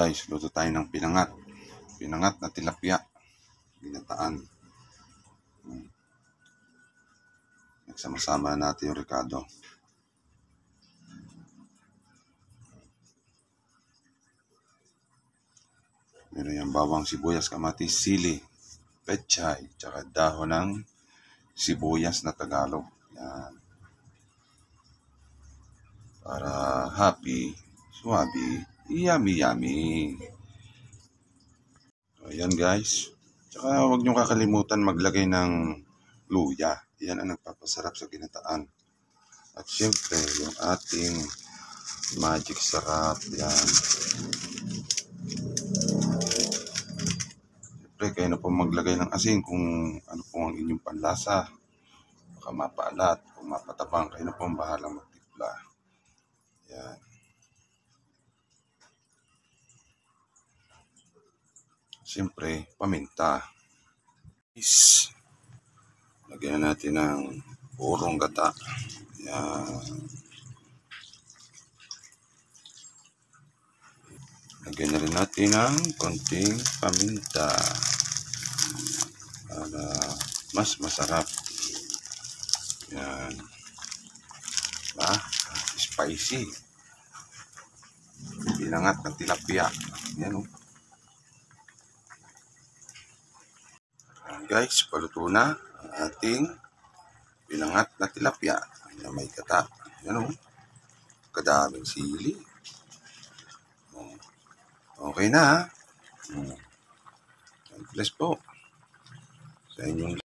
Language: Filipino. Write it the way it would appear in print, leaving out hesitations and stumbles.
guys, luto tayo ng pinangat. Pinangat na tilapia. Ginataan. Nagsama-sama natin yung ricado. Meron yung bawang, sibuyas, kamatis, sili, pechay, tsaka dahon ng sibuyas na Tagalog. Yan. Para happy, swabe, yummy. So, ayan guys. Tsaka huwag nyo kakalimutan maglagay ng luya. Yan ang nagpapasarap sa ginataan. At syempre, yung ating magic sarap. Yan. Syempre, kayo na po maglagay ng asin kung ano po ang inyong panlasa. Baka mapaalat, kung mapatabang, kayo na po ang bahalang magtimpla. Yan. Siyempre, paminta. Lagyan natin ng purong gata. Yan. Lagyan na rin natin ng konting paminta. Para mas masarap. Yan. Diba? Spicy. Pinangat ng tilapia. Yan o. Guys, paluto na ang ating pinangat na tilapia na may gata. Yan o. Kadaming sili. Okay na ha. Bless po sa inyong